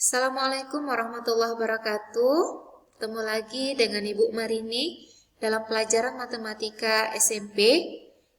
Assalamualaikum warahmatullahi wabarakatuh. Ketemu lagi dengan Ibu Marini dalam pelajaran matematika SMP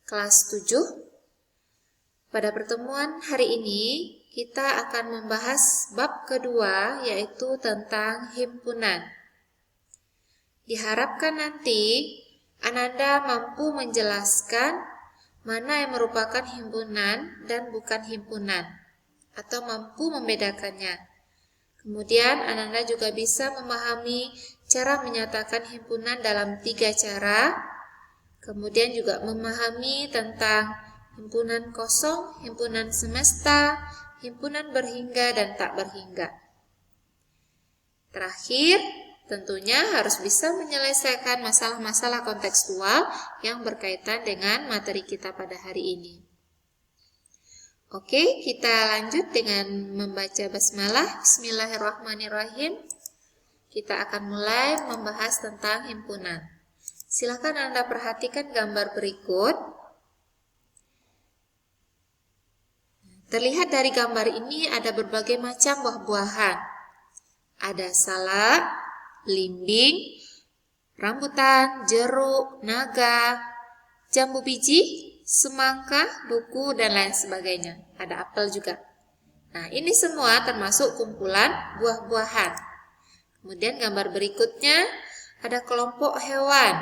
kelas 7. Pada pertemuan hari ini kita akan membahas bab kedua, yaitu tentang himpunan. Diharapkan nanti Ananda mampu menjelaskan mana yang merupakan himpunan dan bukan himpunan, atau mampu membedakannya. Kemudian Ananda juga bisa memahami cara menyatakan himpunan dalam 3 cara. Kemudian juga memahami tentang himpunan kosong, himpunan semesta, himpunan berhingga dan tak berhingga. Terakhir, tentunya harus bisa menyelesaikan masalah-masalah kontekstual yang berkaitan dengan materi kita pada hari ini. Oke, kita lanjut dengan membaca basmalah. Bismillahirrahmanirrahim. Kita akan mulai membahas tentang himpunan. Silakan Anda perhatikan gambar berikut. Terlihat dari gambar ini ada berbagai macam buah-buahan. Ada salak, belimbing, rambutan, jeruk, naga, jambu biji, semangka, duku, dan lain sebagainya. Ada apel juga. Nah, ini semua termasuk kumpulan buah-buahan. Kemudian gambar berikutnya ada kelompok hewan.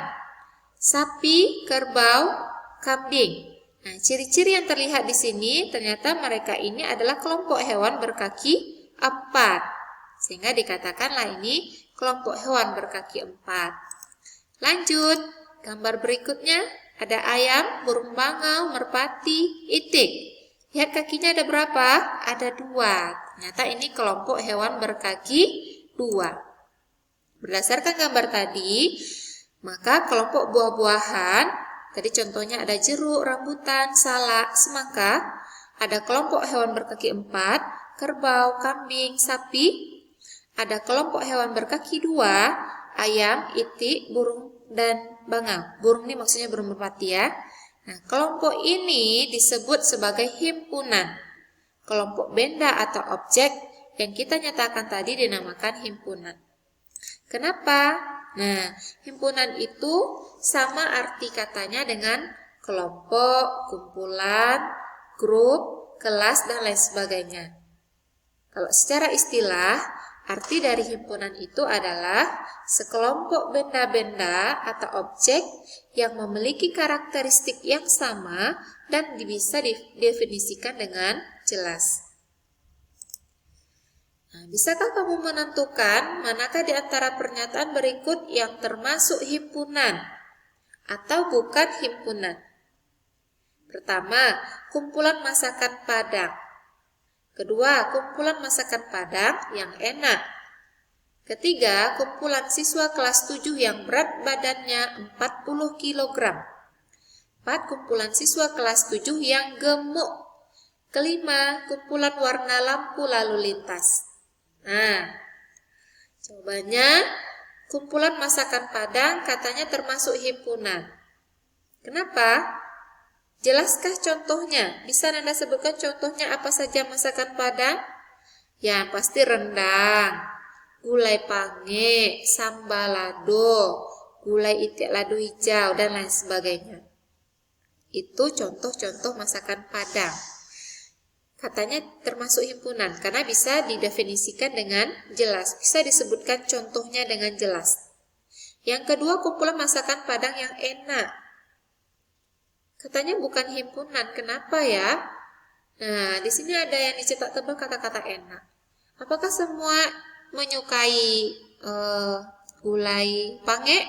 Sapi, kerbau, kambing. Nah, ciri-ciri yang terlihat di sini ternyata mereka ini adalah kelompok hewan berkaki 4. Sehingga dikatakanlah ini kelompok hewan berkaki 4. Lanjut, gambar berikutnya ada ayam, burung bangau, merpati, itik. Lihat kakinya ada berapa? Ada 2. Ternyata ini kelompok hewan berkaki 2. Berdasarkan gambar tadi, maka kelompok buah-buahan, tadi contohnya ada jeruk, rambutan, salak, semangka. Ada kelompok hewan berkaki 4, kerbau, kambing, sapi. Ada kelompok hewan berkaki 2, ayam, itik, burung, dan bangau. Burung ini maksudnya burung merpati ya. Nah, kelompok ini disebut sebagai himpunan. Kelompok benda atau objek yang kita nyatakan tadi dinamakan himpunan. Kenapa? Nah, himpunan itu sama arti katanya dengan kelompok, kumpulan, grup, kelas, dan lain sebagainya. Kalau secara istilah, arti dari himpunan itu adalah sekelompok benda-benda atau objek yang memiliki karakteristik yang sama dan bisa didefinisikan dengan jelas. Nah, bisakah kamu menentukan manakah di antara pernyataan berikut yang termasuk himpunan atau bukan himpunan? Pertama, kumpulan masakan Padang. Kedua, kumpulan masakan Padang yang enak. Ketiga, kumpulan siswa kelas 7 yang berat badannya 40 kg. 4, kumpulan siswa kelas 7 yang gemuk. Kelima, kumpulan warna lampu lalu lintas. Nah, jawabannya kumpulan masakan Padang katanya termasuk himpunan. Kenapa? Jelaskah contohnya? Bisa Anda sebutkan contohnya apa saja masakan Padang? Ya, pasti rendang, gulai pange, sambal lado, gulai itik lado hijau, dan lain sebagainya. Itu contoh-contoh masakan Padang. Katanya termasuk himpunan karena bisa didefinisikan dengan jelas, bisa disebutkan contohnya dengan jelas. Yang kedua, kumpulan masakan Padang yang enak. Katanya bukan himpunan, kenapa ya? Nah, di sini ada yang dicetak tebal kata-kata enak. Apakah semua menyukai gulai pange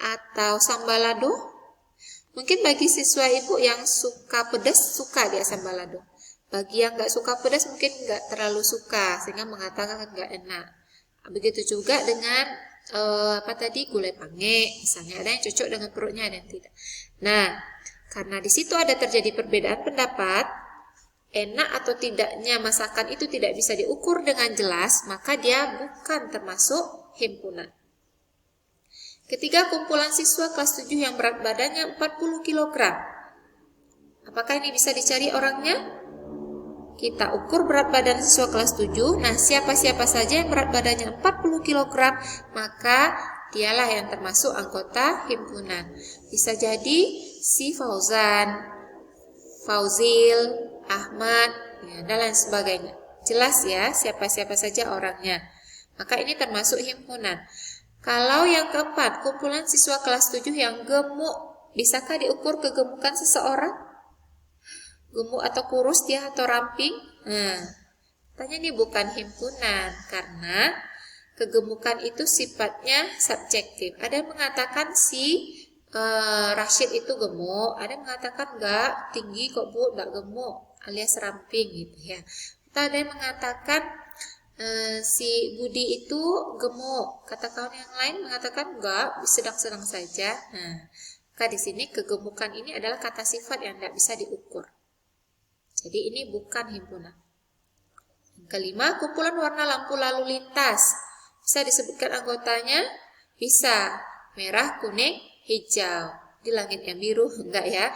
atau sambal lado? Mungkin bagi siswa ibu yang suka pedas, suka dia sambal lado. Bagi yang nggak suka pedas mungkin nggak terlalu suka, sehingga mengatakan nggak enak. Begitu juga dengan gulai pange, misalnya ada yang cocok dengan perutnya, ada yang tidak. Nah, karena di situ ada terjadi perbedaan pendapat, enak atau tidaknya masakan itu tidak bisa diukur dengan jelas, maka dia bukan termasuk himpunan. Ketiga, kumpulan siswa kelas 7 yang berat badannya 40 kg. Apakah ini bisa dicari orangnya? kita ukur berat badan siswa kelas 7. Nah, siapa-siapa saja yang berat badannya 40 kg, maka dialah yang termasuk anggota himpunan. Bisa jadi si Fauzan, Fauzil, Ahmad, ya, dan lain sebagainya. Jelas ya siapa-siapa saja orangnya. Maka ini termasuk himpunan. Kalau yang keempat, kumpulan siswa kelas 7 yang gemuk, bisakah diukur kegemukan seseorang? Gemuk atau kurus dia atau ramping? Nah, tanya ini bukan himpunan karena kegemukan itu sifatnya subjektif. Ada yang mengatakan si Rashid itu gemuk, ada yang mengatakan enggak, tinggi kok Bu, enggak gemuk, alias ramping gitu ya. Atau ada yang mengatakan si Budi itu gemuk, kata kawan yang lain mengatakan enggak, sedang-sedang saja. Nah, maka di sini kegemukan ini adalah kata sifat yang tidak bisa diukur. Jadi ini bukan himpunan. Yang kelima, kumpulan warna lampu lalu lintas. Bisa disebutkan anggotanya? Bisa. Merah, kuning, hijau. Di langit yang biru enggak ya?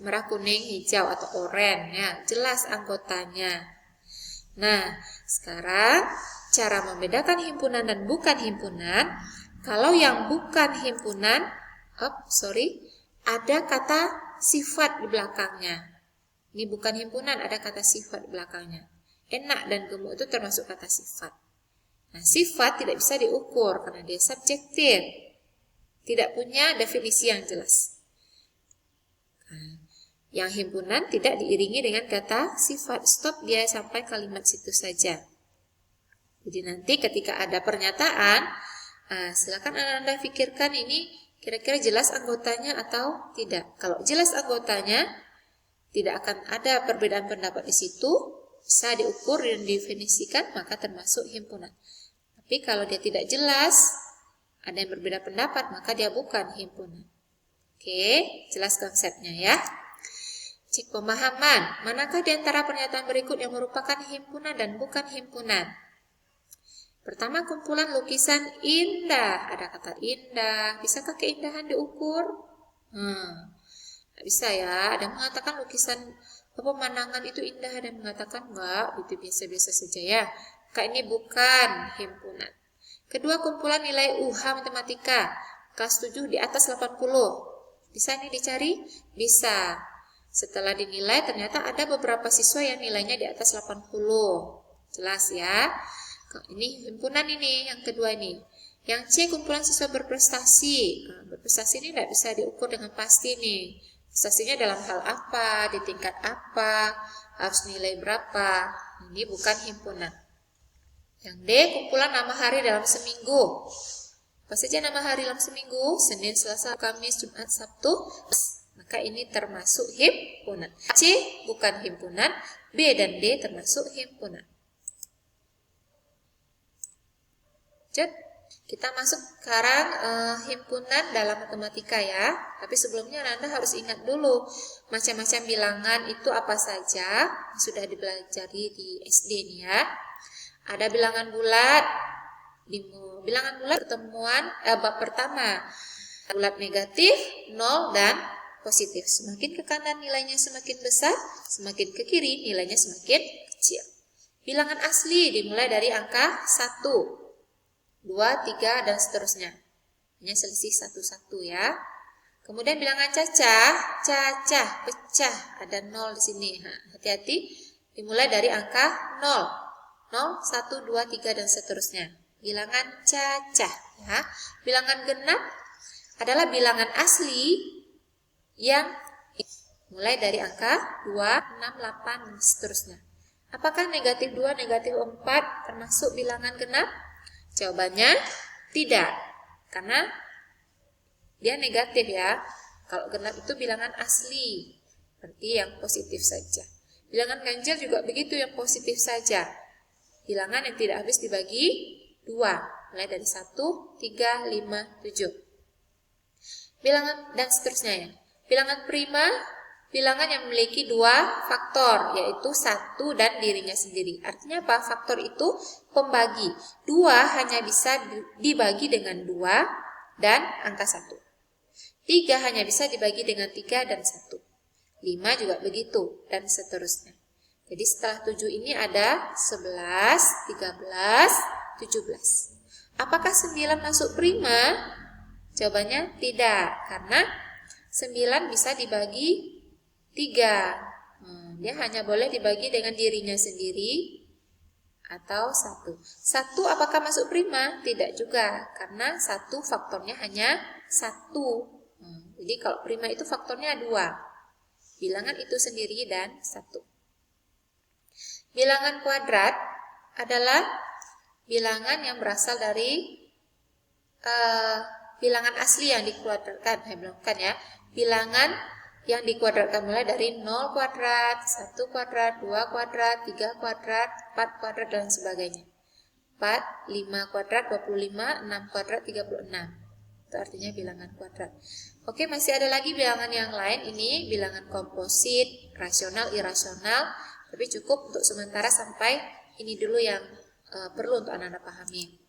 Merah, kuning, hijau atau oranye ya. Jelas anggotanya. Nah, sekarang cara membedakan himpunan dan bukan himpunan. Kalau yang bukan himpunan, ada kata sifat di belakangnya. Ini bukan himpunan, ada kata sifat di belakangnya. Enak dan gemuk itu termasuk kata sifat. Nah, sifat tidak bisa diukur karena dia subjektif. Tidak punya definisi yang jelas. Nah, yang himpunan tidak diiringi dengan kata sifat. Stop dia sampai kalimat situ saja. Jadi nanti ketika ada pernyataan, silakan Anda pikirkan ini kira-kira jelas anggotanya atau tidak. Kalau jelas anggotanya, tidak akan ada perbedaan pendapat di situ, bisa diukur dan definisikan, maka termasuk himpunan. Tapi kalau dia tidak jelas, ada yang berbeda pendapat, maka dia bukan himpunan. Oke, jelas konsepnya ya. Cek pemahaman, manakah di antara pernyataan berikut yang merupakan himpunan dan bukan himpunan? Pertama, kumpulan lukisan indah. Ada kata indah, bisakah keindahan diukur? Nggak bisa ya, ada yang mengatakan lukisan pemandangan itu indah, ada yang mengatakan enggak, itu biasa-biasa saja ya. Maka ini bukan himpunan. Kedua, kumpulan nilai UH matematika kelas 7 di atas 80. Bisa nih dicari? Bisa. Setelah dinilai ternyata ada beberapa siswa yang nilainya di atas 80. Jelas ya. Ini himpunan ini, yang kedua ini. Yang C, kumpulan siswa berprestasi. Berprestasi ini tidak bisa diukur dengan pasti nih. Prestasinya dalam hal apa, di tingkat apa, harus nilai berapa. Ini bukan himpunan. Yang D, kumpulan nama hari dalam seminggu. Apa saja nama hari dalam seminggu? Senin, Selasa, Kamis, Jumat, Sabtu. Maka ini termasuk himpunan. C bukan himpunan, B dan D termasuk himpunan. Kita masuk sekarang himpunan dalam matematika ya. Tapi sebelumnya Anda harus ingat dulu macam-macam bilangan itu apa saja. Sudah dipelajari di SD nih ya. Ada bilangan bulat. Di bilangan bulat pertemuan bab pertama. Bulat negatif, 0 dan positif. Semakin ke kanan nilainya semakin besar, semakin ke kiri nilainya semakin kecil. Bilangan asli dimulai dari angka 1. 2, 3, dan seterusnya. Hanya selisih 1-1 ya. Kemudian bilangan cacah, pecah, ada 0 di sini. Hati-hati, dimulai dari angka 0. 0, 1, 2, 3, dan seterusnya. Bilangan cacah ya. Bilangan genap adalah bilangan asli yang mulai dari angka 2, 6, 8, dan seterusnya. Apakah negatif 2, negatif 4 termasuk bilangan genap? Jawabannya tidak, karena dia negatif ya. Kalau genap itu bilangan asli, berarti yang positif saja. Bilangan ganjil juga begitu, yang positif saja. Bilangan yang tidak habis dibagi 2, mulai dari 1, 3, 5, 7. Bilangan dan seterusnya ya. Bilangan prima, bilangan yang memiliki 2 faktor, yaitu 1 dan dirinya sendiri. Artinya apa? Faktor itu pembagi. 2 hanya bisa dibagi dengan 2 dan angka 1. 3 hanya bisa dibagi dengan 3 dan 1. 5 juga begitu, dan seterusnya. Jadi setelah 7 ini ada 11, 13, 17. Apakah 9 masuk prima? Jawabannya tidak, karena 9 bisa dibagi 3. Dia hanya boleh dibagi dengan dirinya sendiri atau 1. 1 apakah masuk prima? Tidak juga, karena 1 faktornya hanya 1. Jadi kalau prima itu faktornya 2. Bilangan itu sendiri dan 1. Bilangan kuadrat adalah bilangan yang berasal dari bilangan asli yang dikuadratkan. Bukan ya. Bilangan yang dikuadratkan mulai dari 0 kuadrat, 1 kuadrat, 2 kuadrat, 3 kuadrat, 4 kuadrat, dan sebagainya. 4, 5 kuadrat, 25, 6 kuadrat, 36. Itu artinya bilangan kuadrat. Oke, masih ada lagi bilangan yang lain. Ini bilangan komposit, rasional, irasional. Tapi cukup untuk sementara sampai ini dulu yang perlu untuk anak-anak pahami.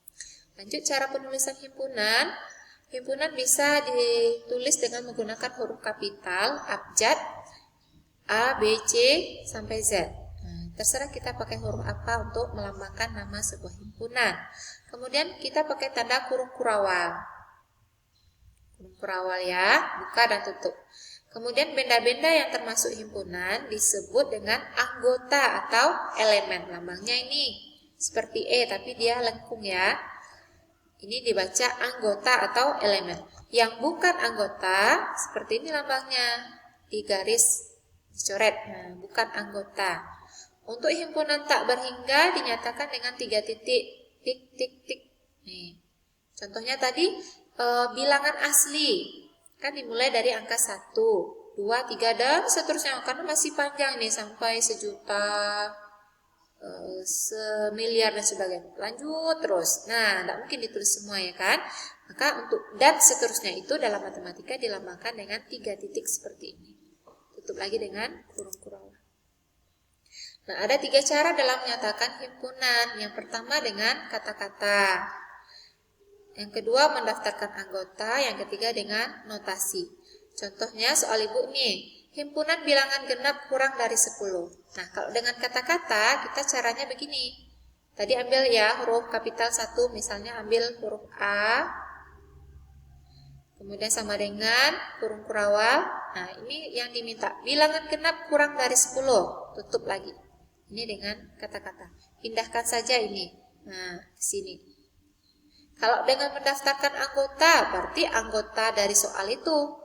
Lanjut cara penulisan himpunan. Himpunan bisa ditulis dengan menggunakan huruf kapital, abjad, A, B, C, sampai Z. Terserah kita pakai huruf apa untuk melambangkan nama sebuah himpunan. Kemudian kita pakai tanda kurung kurawal. Kurung kurawal ya, buka dan tutup. Kemudian benda-benda yang termasuk himpunan disebut dengan anggota atau elemen. Lambangnya ini seperti E tapi dia lengkung ya. Ini dibaca anggota atau elemen. Yang bukan anggota seperti ini lambangnya, di garis dicoret. Bukan anggota. Untuk himpunan tak berhingga dinyatakan dengan 3 titik, tik, tik, tik. Nih. Contohnya tadi bilangan asli. Kan dimulai dari angka 1, 2, 3, dan seterusnya. Karena masih panjang nih sampai 1 juta, 1 miliar dan sebagainya. Lanjut terus. Nah, tidak mungkin ditulis semua ya kan. Maka untuk dan seterusnya itu dalam matematika dilambangkan dengan 3 titik seperti ini. Tutup lagi dengan kurung kurawal. Nah, ada 3 cara dalam menyatakan himpunan. Yang pertama dengan kata-kata. Yang kedua mendaftarkan anggota, yang ketiga dengan notasi. Contohnya soal ibu nih, himpunan bilangan genap kurang dari 10. Nah, kalau dengan kata-kata kita caranya begini. Tadi ambil ya huruf kapital 1, misalnya ambil huruf A. Kemudian sama dengan kurung kurawal. Nah, ini yang diminta. Bilangan genap kurang dari 10. Tutup lagi. Ini dengan kata-kata. Pindahkan saja ini. Nah, ke sini. Kalau dengan mendaftarkan anggota, berarti anggota dari soal itu.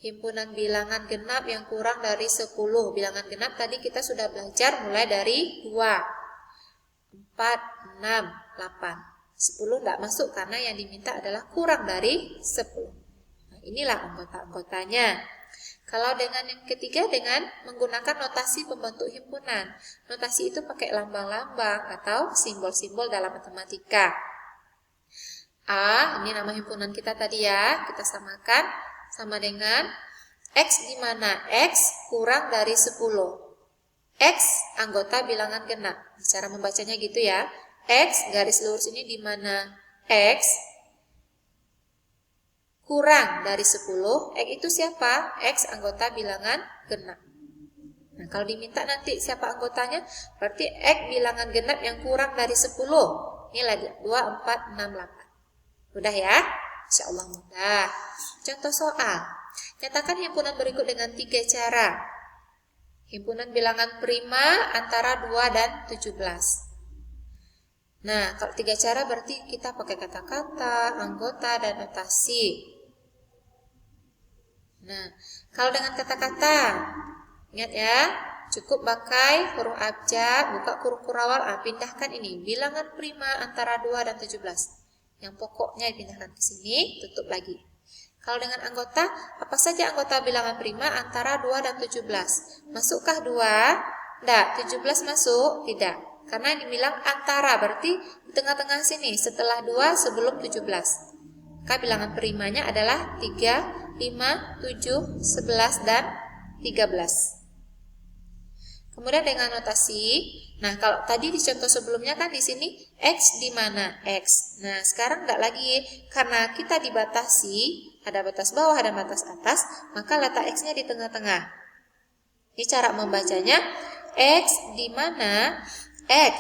Himpunan bilangan genap yang kurang dari 10. Bilangan genap tadi kita sudah belajar mulai dari 2, 4, 6, 8. 10 tidak masuk karena yang diminta adalah kurang dari 10. Nah, inilah anggota-anggotanya. Kalau dengan yang ketiga dengan menggunakan notasi pembentuk himpunan. Notasi itu pakai lambang-lambang atau simbol-simbol dalam matematika. A, ini nama himpunan kita tadi ya, kita samakan sama dengan X di mana X kurang dari 10. X anggota bilangan genap. Cara membacanya gitu ya. X garis lurus ini di mana X kurang dari 10. X itu siapa? X anggota bilangan genap. Nah, kalau diminta nanti siapa anggotanya? Berarti X bilangan genap yang kurang dari 10. Inilah 2, 4, 6, 8. Mudah ya? Insya Allah mudah. Contoh soal. Nyatakan himpunan berikut dengan 3 cara. Himpunan bilangan prima antara 2 dan 17. Nah, kalau 3 cara berarti kita pakai kata-kata, anggota, dan notasi. Nah, kalau dengan kata-kata, ingat ya, cukup pakai huruf abjad, buka kurung kurawal, pindahkan ini. Bilangan prima antara 2 dan 17. Yang pokoknya dipindahkan ke sini, tutup lagi. Kalau dengan anggota, apa saja anggota bilangan prima antara 2 dan 17? Masukkah 2? Tidak. 17 masuk? Tidak. Karena dibilang antara, berarti di tengah-tengah sini, setelah 2 sebelum 17. Maka bilangan primanya adalah 3, 5, 7, 11, dan 13. Kemudian dengan notasi, nah kalau tadi di contoh sebelumnya kan di sini X di mana X. Nah sekarang enggak lagi karena kita dibatasi, ada batas bawah ada batas atas, maka letak X-nya di tengah-tengah. Ini cara membacanya X di mana? X